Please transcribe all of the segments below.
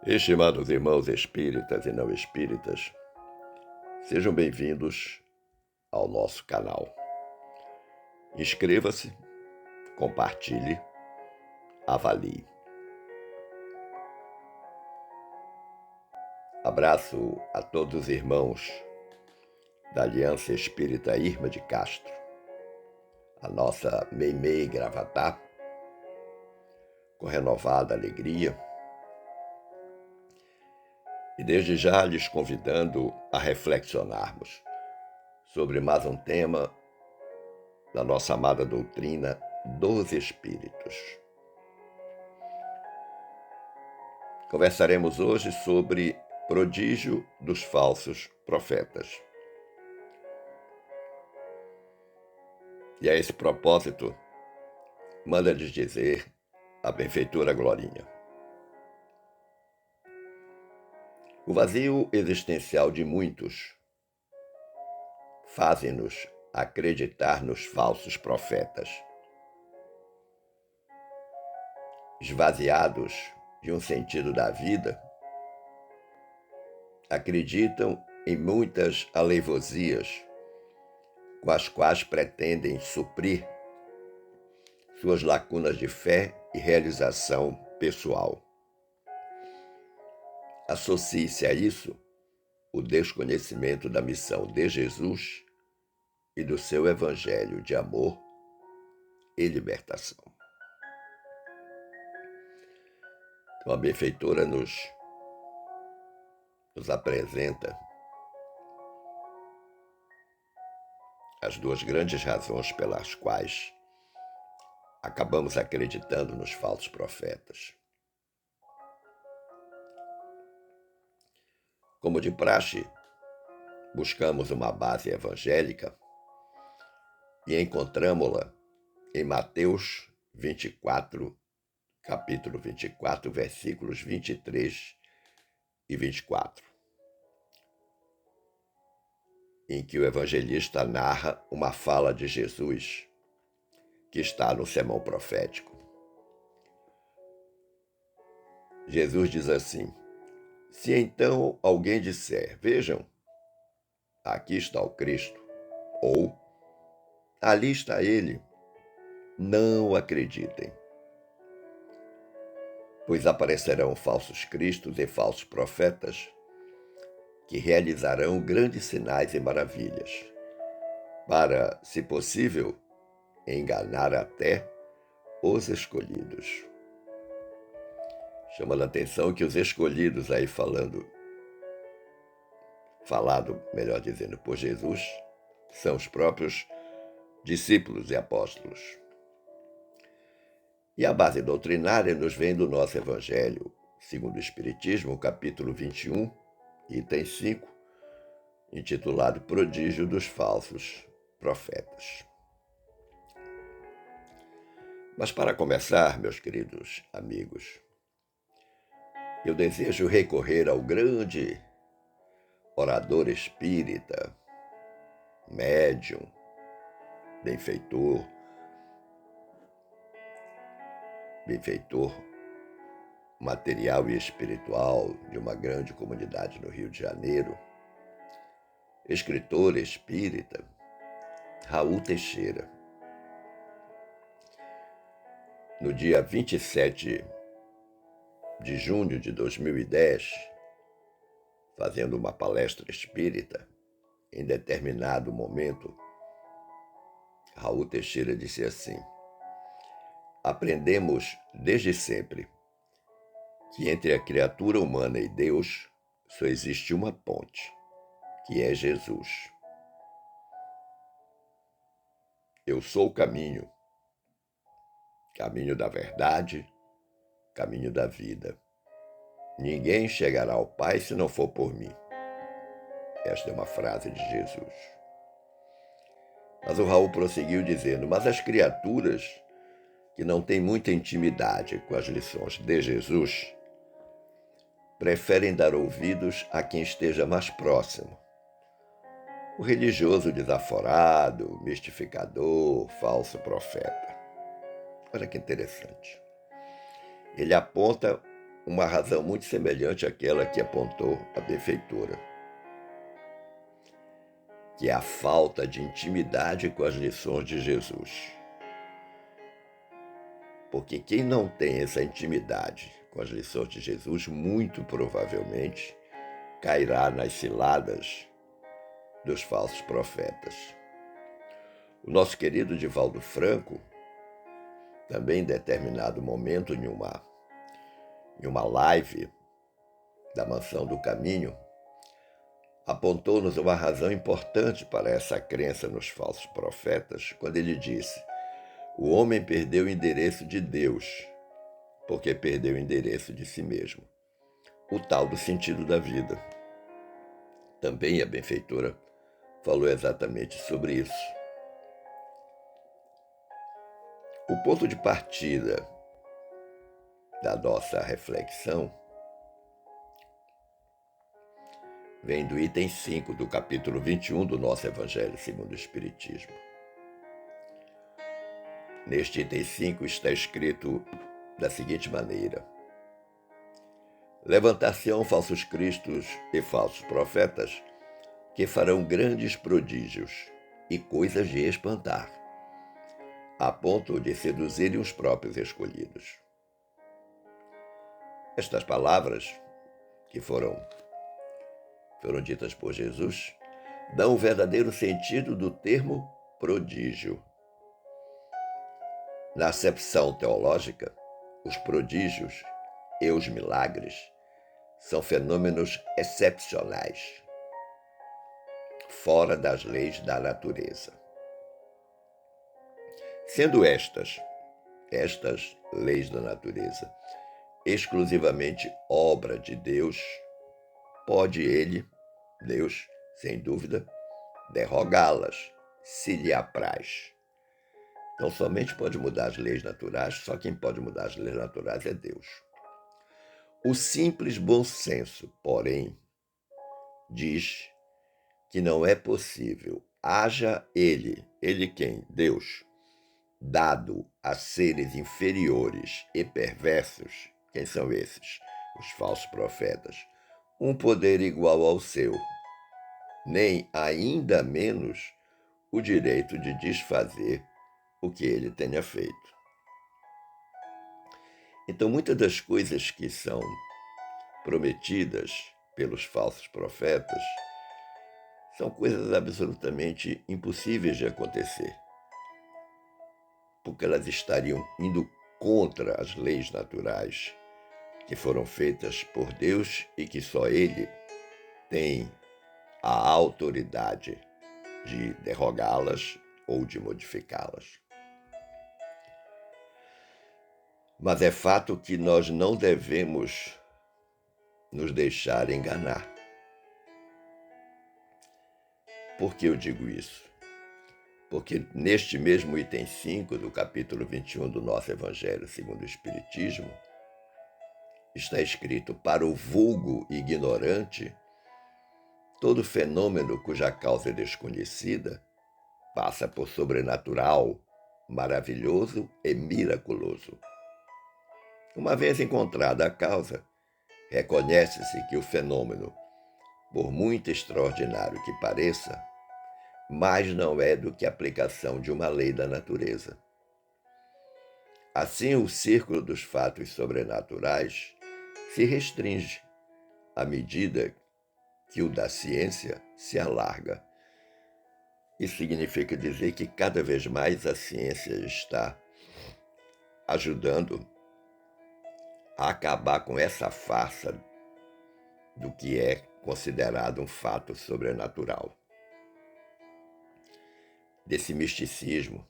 Estimados irmãos espíritas e não espíritas, sejam bem-vindos ao nosso canal. Inscreva-se, compartilhe, avalie. Abraço a todos os irmãos da Aliança Espírita Irma de Castro, a nossa Meimei Gravatá, com renovada alegria, e desde já lhes convidando a reflexionarmos sobre mais um tema da nossa amada doutrina dos Espíritos. Conversaremos hoje sobre prodígio dos falsos profetas. E a esse propósito, manda-lhes dizer a benfeitora Glorinha: o vazio existencial de muitos fazem-nos acreditar nos falsos profetas. Esvaziados de um sentido da vida, acreditam em muitas aleivosias com as quais pretendem suprir suas lacunas de fé e realização pessoal. Associe-se a isso o desconhecimento da missão de Jesus e do seu evangelho de amor e libertação. Então a benfeitora nos apresenta as duas grandes razões pelas quais acabamos acreditando nos falsos profetas. Como de praxe, buscamos uma base evangélica e encontramos-la em Mateus 24, capítulo 24, versículos 23 e 24, em que o evangelista narra uma fala de Jesus que está no sermão profético. Jesus diz assim: se então alguém disser, vejam, aqui está o Cristo, ou ali está ele, não acreditem, pois aparecerão falsos cristos e falsos profetas que realizarão grandes sinais e maravilhas, para, se possível, enganar até os escolhidos. Chama a atenção que os escolhidos aí falado, melhor dizendo, por Jesus, são os próprios discípulos e apóstolos. E a base doutrinária nos vem do nosso Evangelho, segundo o Espiritismo, capítulo 21, item 5, intitulado Prodígio dos Falsos Profetas. Mas para começar, meus queridos amigos, eu desejo recorrer ao grande orador espírita, médium, benfeitor material e espiritual de uma grande comunidade no Rio de Janeiro, escritor espírita, Raul Teixeira. No dia 27 de junho de 2010, fazendo uma palestra espírita, em determinado momento, Raul Teixeira disse assim: aprendemos desde sempre que entre a criatura humana e Deus só existe uma ponte, que é Jesus. Eu sou o caminho, caminho da verdade, caminho da vida. Ninguém chegará ao Pai se não for por mim. Esta é uma frase de Jesus. Mas o Raul prosseguiu dizendo: mas as criaturas que não têm muita intimidade com as lições de Jesus preferem dar ouvidos a quem esteja mais próximo. O religioso desaforado, mistificador, falso profeta. Olha que interessante. Ele aponta uma razão muito semelhante àquela que apontou a benfeitora, que é a falta de intimidade com as lições de Jesus. Porque quem não tem essa intimidade com as lições de Jesus, muito provavelmente cairá nas ciladas dos falsos profetas. O nosso querido Divaldo Franco, também em determinado momento, em uma live da Mansão do Caminho, apontou-nos uma razão importante para essa crença nos falsos profetas, quando ele disse: o homem perdeu o endereço de Deus, porque perdeu o endereço de si mesmo. O tal do sentido da vida. Também a benfeitora falou exatamente sobre isso. O ponto de partida da nossa reflexão vem do item 5 do capítulo 21 do nosso Evangelho segundo o Espiritismo. Neste item 5 está escrito da seguinte maneira: levantar-se-ão falsos cristos e falsos profetas, que farão grandes prodígios e coisas de espantar, a ponto de seduzirem os próprios escolhidos. Estas palavras, que foram ditas por Jesus, dão o verdadeiro sentido do termo prodígio. Na acepção teológica, os prodígios e os milagres são fenômenos excepcionais, fora das leis da natureza. Sendo estas leis da natureza exclusivamente obra de Deus, pode ele, Deus, sem dúvida, derrogá-las, se lhe apraz. Então, somente pode mudar as leis naturais, só quem pode mudar as leis naturais é Deus. O simples bom senso, porém, diz que não é possível, haja ele quem? Deus, dado a seres inferiores e perversos. Quem são esses? Os falsos profetas. Um poder igual ao seu, nem ainda menos o direito de desfazer o que ele tenha feito. Então, muitas das coisas que são prometidas pelos falsos profetas são coisas absolutamente impossíveis de acontecer, porque elas estariam indo contra as leis naturais que foram feitas por Deus e que só Ele tem a autoridade de derrogá-las ou de modificá-las. Mas é fato que nós não devemos nos deixar enganar. Por que eu digo isso? Porque neste mesmo item 5 do capítulo 21 do nosso Evangelho segundo o Espiritismo, está escrito: para o vulgo ignorante, todo fenômeno cuja causa é desconhecida passa por sobrenatural, maravilhoso e miraculoso. Uma vez encontrada a causa, reconhece-se que o fenômeno, por muito extraordinário que pareça, mais não é do que a aplicação de uma lei da natureza. Assim, o círculo dos fatos sobrenaturais se restringe à medida que o da ciência se alarga. Isso significa dizer que cada vez mais a ciência está ajudando a acabar com essa farsa do que é considerado um fato sobrenatural, desse misticismo,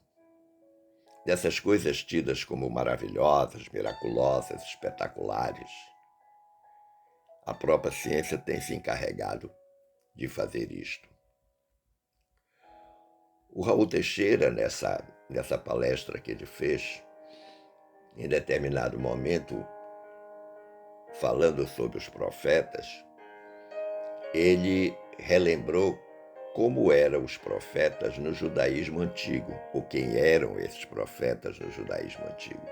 dessas coisas tidas como maravilhosas, miraculosas, espetaculares. A própria ciência tem se encarregado de fazer isto. O Raul Teixeira, nessa palestra que ele fez, em determinado momento, falando sobre os profetas, ele relembrou como eram os profetas no judaísmo antigo, ou quem eram esses profetas no judaísmo antigo.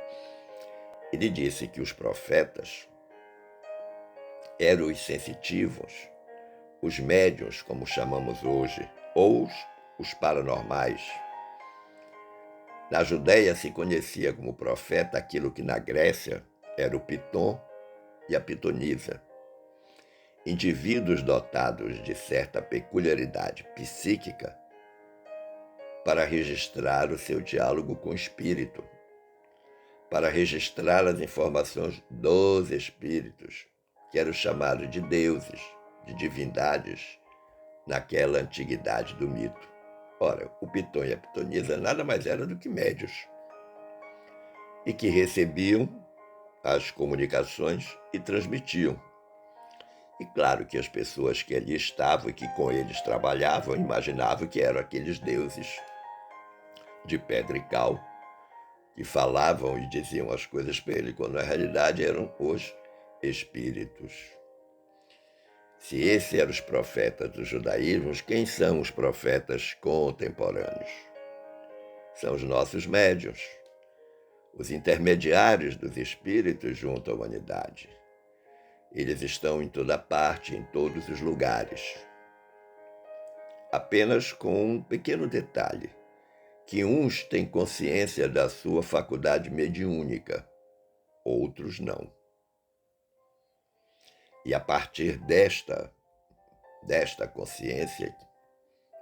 Ele disse que os profetas eram os sensitivos, os médiuns, como chamamos hoje, ou os paranormais. Na Judéia se conhecia como profeta aquilo que na Grécia era o Piton e a pitonisa. Indivíduos dotados de certa peculiaridade psíquica para registrar o seu diálogo com o espírito, para registrar as informações dos espíritos, que eram chamados de deuses, de divindades, naquela antiguidade do mito. Ora, o Piton e a pitonisa nada mais eram do que médios, e que recebiam as comunicações e transmitiam. E claro que as pessoas que ali estavam e que com eles trabalhavam imaginavam que eram aqueles deuses de pedra e cal que falavam e diziam as coisas para ele, quando na realidade eram os espíritos. Se esses eram os profetas do judaísmo, quem são os profetas contemporâneos? São os nossos médiuns, os intermediários dos espíritos junto à humanidade. Eles estão em toda parte, em todos os lugares. Apenas com um pequeno detalhe, que uns têm consciência da sua faculdade mediúnica, outros não. E a partir desta consciência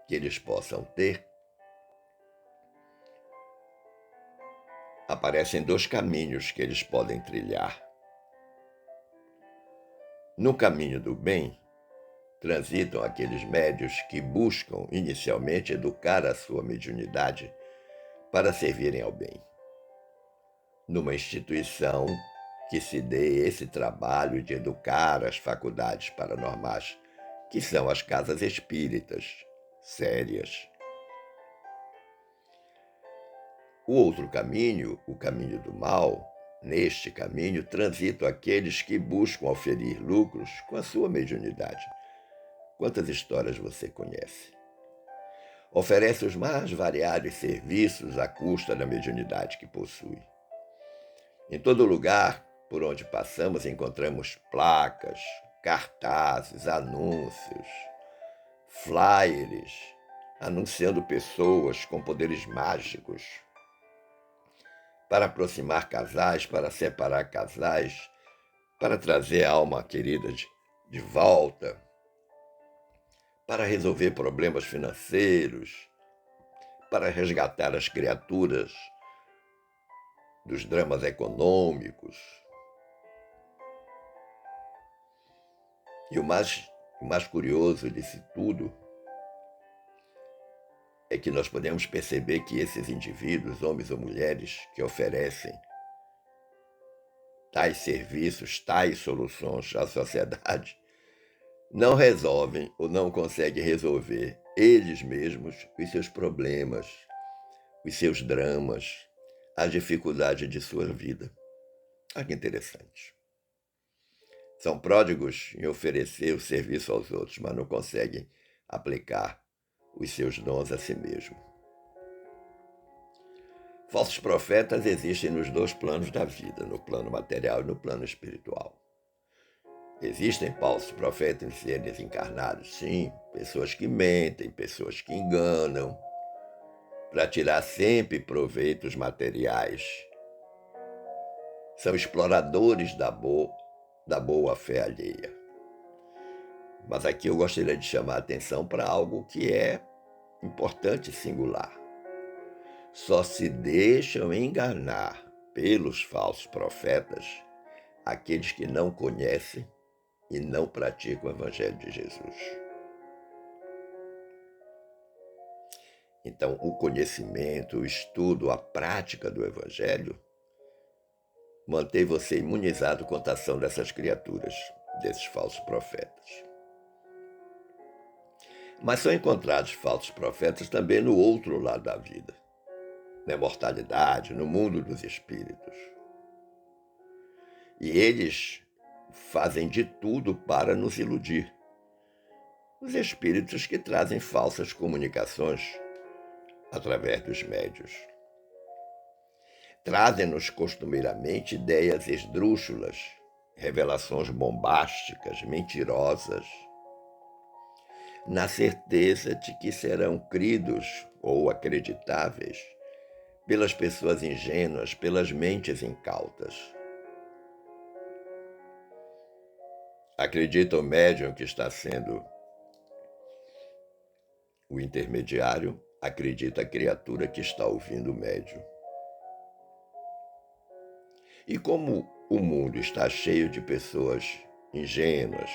que eles possam ter, aparecem dois caminhos que eles podem trilhar. No caminho do bem, transitam aqueles médios que buscam inicialmente educar a sua mediunidade para servirem ao bem. Numa instituição que se dê esse trabalho de educar as faculdades paranormais, que são as casas espíritas, sérias. O outro caminho, o caminho do mal, neste caminho transitam aqueles que buscam oferir lucros com a sua mediunidade. Quantas histórias você conhece? Oferece os mais variados serviços à custa da mediunidade que possui. Em todo lugar por onde passamos encontramos placas, cartazes, anúncios, flyers, anunciando pessoas com poderes mágicos para aproximar casais, para separar casais, para trazer a alma querida de volta, para resolver problemas financeiros, para resgatar as criaturas dos dramas econômicos. E o mais curioso disso tudo é que nós podemos perceber que esses indivíduos, homens ou mulheres, que oferecem tais serviços, tais soluções à sociedade, não resolvem ou não conseguem resolver eles mesmos os seus problemas, os seus dramas, as dificuldades de sua vida. Olha que interessante. São pródigos em oferecer o serviço aos outros, mas não conseguem aplicar os seus dons a si mesmo. Falsos profetas existem nos dois planos da vida, no plano material e no plano espiritual. Existem falsos profetas em seres encarnados, sim, pessoas que mentem, pessoas que enganam, para tirar sempre proveitos materiais. São exploradores da boa fé alheia. Mas aqui eu gostaria de chamar a atenção para algo que é importante e singular. Só se deixam enganar pelos falsos profetas aqueles que não conhecem e não praticam o Evangelho de Jesus. Então, o conhecimento, o estudo, a prática do Evangelho mantém você imunizado contra a ação dessas criaturas, desses falsos profetas. Mas são encontrados falsos profetas também no outro lado da vida, na imortalidade, no mundo dos espíritos. E eles fazem de tudo para nos iludir, os espíritos que trazem falsas comunicações através dos médios. Trazem-nos costumeiramente ideias esdrúxulas, revelações bombásticas, mentirosas, na certeza de que serão cridos ou acreditáveis pelas pessoas ingênuas, pelas mentes incautas. Acredita o médium que está sendo o intermediário, acredita a criatura que está ouvindo o médium. E como o mundo está cheio de pessoas ingênuas,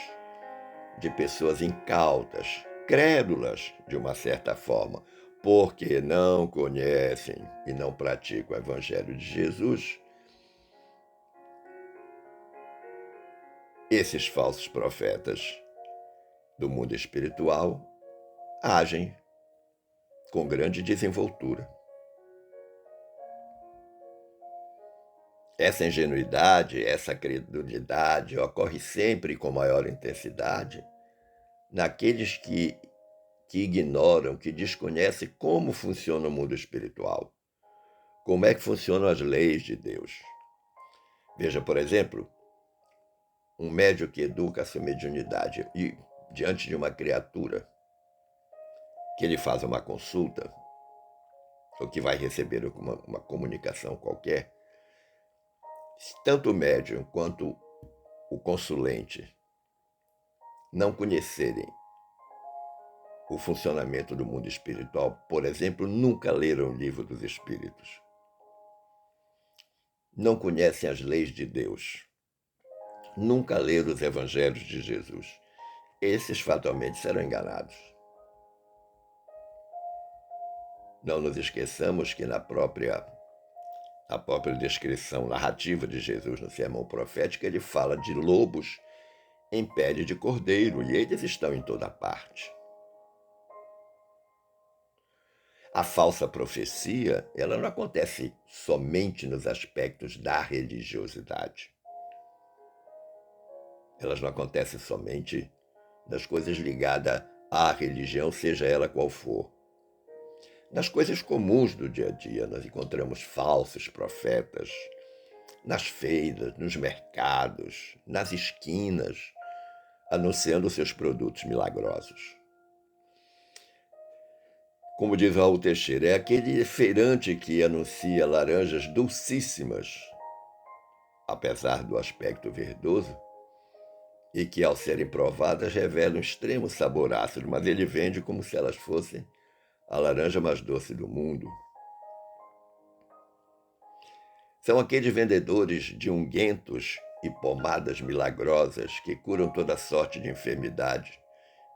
de pessoas incautas, crédulas de uma certa forma, porque não conhecem e não praticam o Evangelho de Jesus, esses falsos profetas do mundo espiritual agem com grande desenvoltura. Essa ingenuidade, essa credulidade ocorre sempre com maior intensidade naqueles que ignoram, que desconhecem como funciona o mundo espiritual, como é que funcionam as leis de Deus. Veja, por exemplo, um médium que educa a sua mediunidade e, diante de uma criatura que ele faz uma consulta, ou que vai receber uma comunicação qualquer, tanto o médium quanto o consulente não conhecerem o funcionamento do mundo espiritual, por exemplo, nunca leram o livro dos Espíritos, não conhecem as leis de Deus, nunca leram os Evangelhos de Jesus, esses fatalmente serão enganados. Não nos esqueçamos que na própria descrição narrativa de Jesus no Sermão Profético, ele fala de lobos em pele de cordeiro, e eles estão em toda parte. A falsa profecia, ela não acontece somente nos aspectos da religiosidade. Elas não acontecem somente nas coisas ligadas à religião, seja ela qual for. Nas coisas comuns do dia a dia, nós encontramos falsos profetas, nas feiras, nos mercados, nas esquinas, anunciando seus produtos milagrosos. Como diz Raul Teixeira, é aquele feirante que anuncia laranjas dulcíssimas, apesar do aspecto verdoso, e que, ao serem provadas, revelam extremo sabor ácido, mas ele vende como se elas fossem a laranja mais doce do mundo. São aqueles vendedores de ungüentos e pomadas milagrosas que curam toda sorte de enfermidade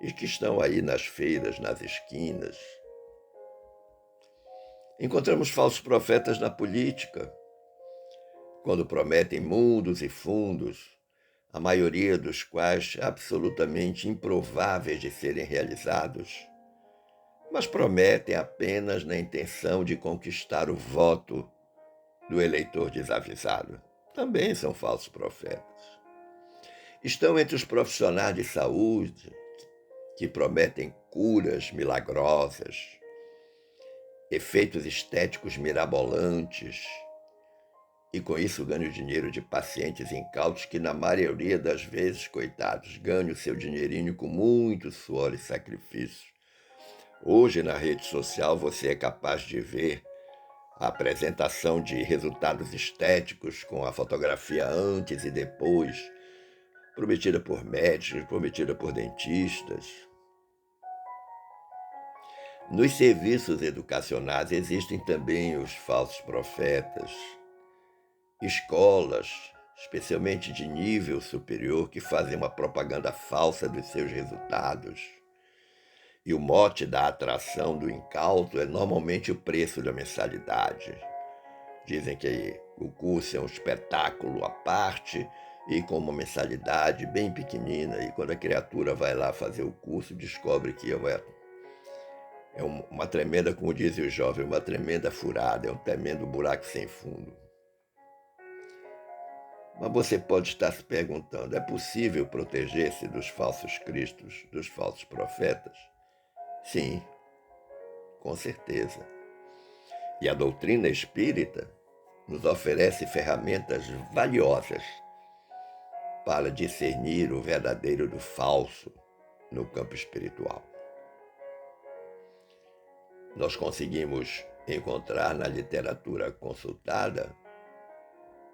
e que estão aí nas feiras, nas esquinas. Encontramos falsos profetas na política, quando prometem mundos e fundos, a maioria dos quais absolutamente improváveis de serem realizados, mas prometem apenas na intenção de conquistar o voto do eleitor desavisado. Também são falsos profetas. Estão entre os profissionais de saúde que prometem curas milagrosas, efeitos estéticos mirabolantes, e com isso ganham dinheiro de pacientes incautos que, na maioria das vezes, coitados, ganham seu dinheirinho com muito suor e sacrifício. Hoje, na rede social, você é capaz de ver a apresentação de resultados estéticos com a fotografia antes e depois, prometida por médicos, prometida por dentistas. Nos serviços educacionais existem também os falsos profetas, escolas, especialmente de nível superior, que fazem uma propaganda falsa dos seus resultados. E o mote da atração do incauto é normalmente o preço da mensalidade. Dizem que o curso é um espetáculo à parte e com uma mensalidade bem pequenina, e quando a criatura vai lá fazer o curso, descobre que é uma tremenda, como dizem os jovens, uma tremenda furada, é um tremendo buraco sem fundo. Mas você pode estar se perguntando, é possível proteger-se dos falsos cristos, dos falsos profetas? Sim, com certeza. E a doutrina espírita nos oferece ferramentas valiosas para discernir o verdadeiro do falso no campo espiritual. Nós conseguimos encontrar na literatura consultada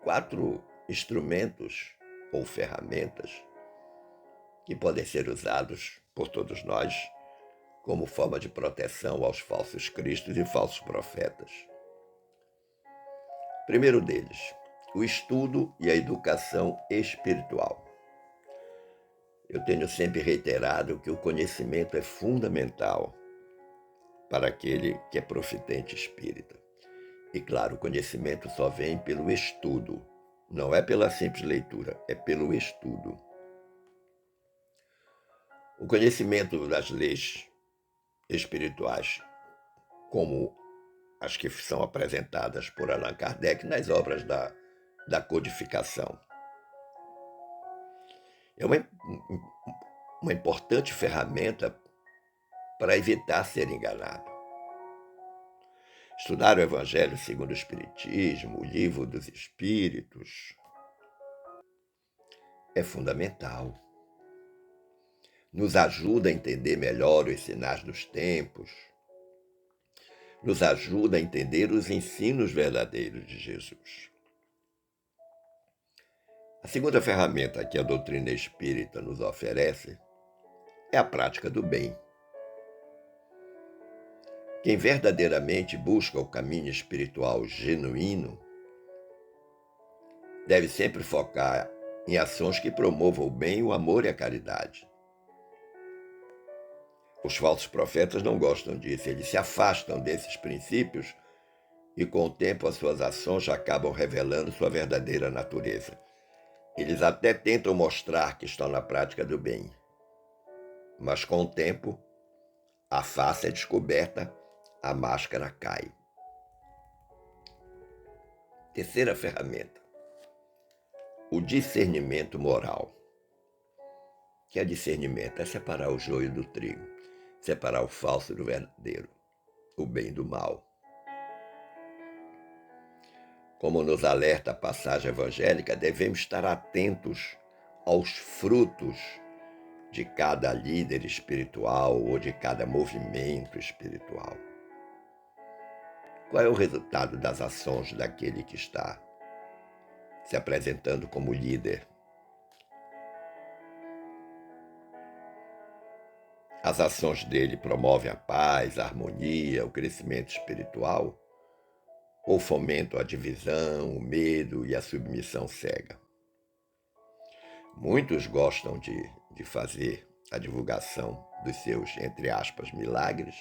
4 instrumentos ou ferramentas que podem ser usados por todos nós como forma de proteção aos falsos cristos e falsos profetas. Primeiro deles, o estudo e a educação espiritual. Eu tenho sempre reiterado que o conhecimento é fundamental para aquele que é profitente espírita. E claro, o conhecimento só vem pelo estudo, não é pela simples leitura, é pelo estudo. O conhecimento das leis espirituais, como as que são apresentadas por Allan Kardec nas obras da codificação, é uma importante ferramenta para evitar ser enganado. Estudar o Evangelho segundo o Espiritismo, o Livro dos Espíritos, é fundamental. Nos ajuda a entender melhor os sinais dos tempos, nos ajuda a entender os ensinos verdadeiros de Jesus. A segunda ferramenta que a doutrina espírita nos oferece é a prática do bem. Quem verdadeiramente busca o caminho espiritual genuíno deve sempre focar em ações que promovam o bem, o amor e a caridade. Os falsos profetas não gostam disso, eles se afastam desses princípios e com o tempo as suas ações acabam revelando sua verdadeira natureza. Eles até tentam mostrar que estão na prática do bem, mas com o tempo a face é descoberta, a máscara cai. Terceira ferramenta, o discernimento moral. O que é discernimento? É separar o joio do trigo, separar o falso do verdadeiro, o bem do mal. Como nos alerta a passagem evangélica, devemos estar atentos aos frutos de cada líder espiritual ou de cada movimento espiritual. Qual é o resultado das ações daquele que está se apresentando como líder? As ações dele promovem a paz, a harmonia, o crescimento espiritual? Ou fomentam a divisão, o medo e a submissão cega? Muitos gostam de fazer a divulgação dos seus, entre aspas, milagres,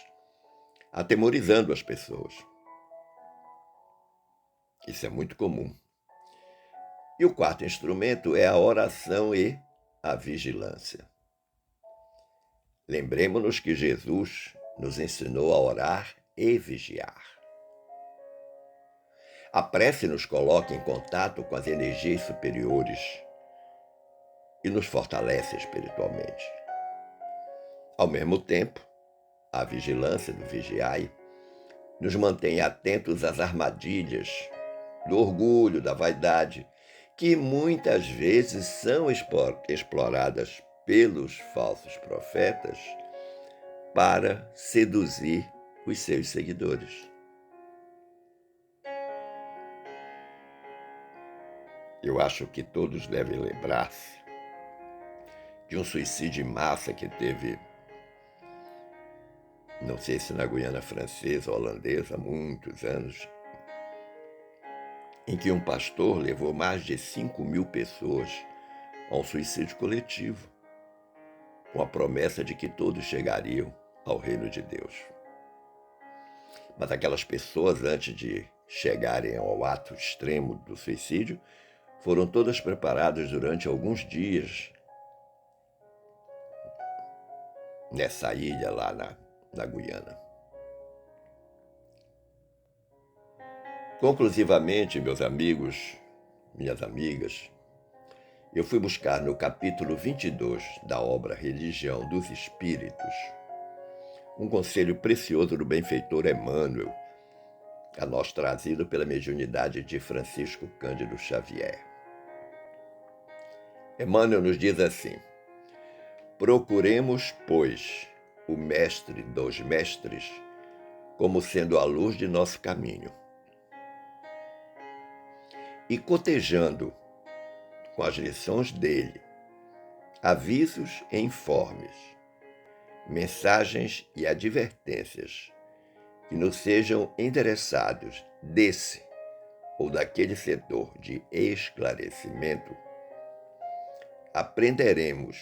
atemorizando as pessoas. Isso é muito comum. E o quarto instrumento é a oração e a vigilância. Lembremos-nos que Jesus nos ensinou a orar e vigiar. A prece nos coloca em contato com as energias superiores e nos fortalece espiritualmente. Ao mesmo tempo, a vigilância do vigiai nos mantém atentos às armadilhas do orgulho, da vaidade, que muitas vezes são exploradas pelos falsos profetas para seduzir os seus seguidores. Eu acho que todos devem lembrar-se de um suicídio em massa que teve, não sei se na Guiana Francesa ou holandesa, há muitos anos, em que um pastor levou mais de 5.000 pessoas a um suicídio coletivo, com a promessa de que todos chegariam ao reino de Deus. Mas aquelas pessoas, antes de chegarem ao ato extremo do suicídio, foram todas preparadas durante alguns dias nessa ilha lá na Guiana. Conclusivamente, meus amigos, minhas amigas, Eu fui buscar no capítulo 22 da obra Religião dos Espíritos um conselho precioso do benfeitor Emmanuel, a nós trazido pela mediunidade de Francisco Cândido Xavier. Emmanuel nos diz assim: procuremos, pois, o mestre dos mestres como sendo a luz de nosso caminho. E cotejando com as lições dele, avisos e informes, mensagens e advertências que nos sejam endereçados desse ou daquele setor de esclarecimento, aprenderemos,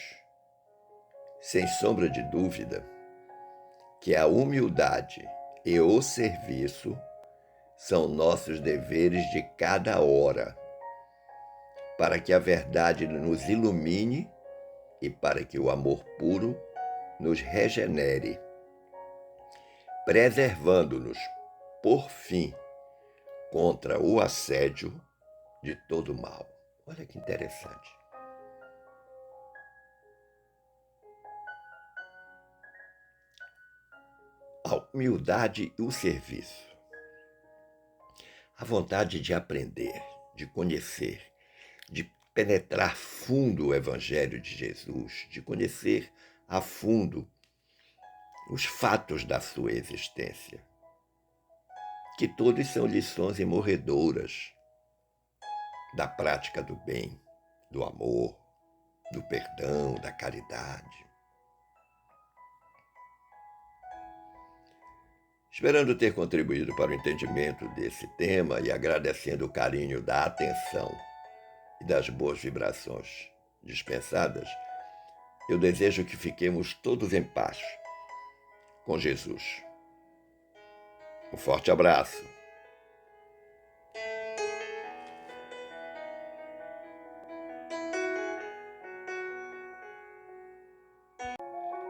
sem sombra de dúvida, que a humildade e o serviço são nossos deveres de cada hora, para que a verdade nos ilumine e para que o amor puro nos regenere, preservando-nos, por fim, contra o assédio de todo mal. Olha que interessante. A humildade e o serviço. A vontade de aprender, de conhecer, de penetrar fundo o Evangelho de Jesus, de conhecer a fundo os fatos da sua existência, que todos são lições imorredoras da prática do bem, do amor, do perdão, da caridade. Esperando ter contribuído para o entendimento desse tema e agradecendo o carinho da atenção e das boas vibrações dispensadas, eu desejo que fiquemos todos em paz com Jesus. Um forte abraço.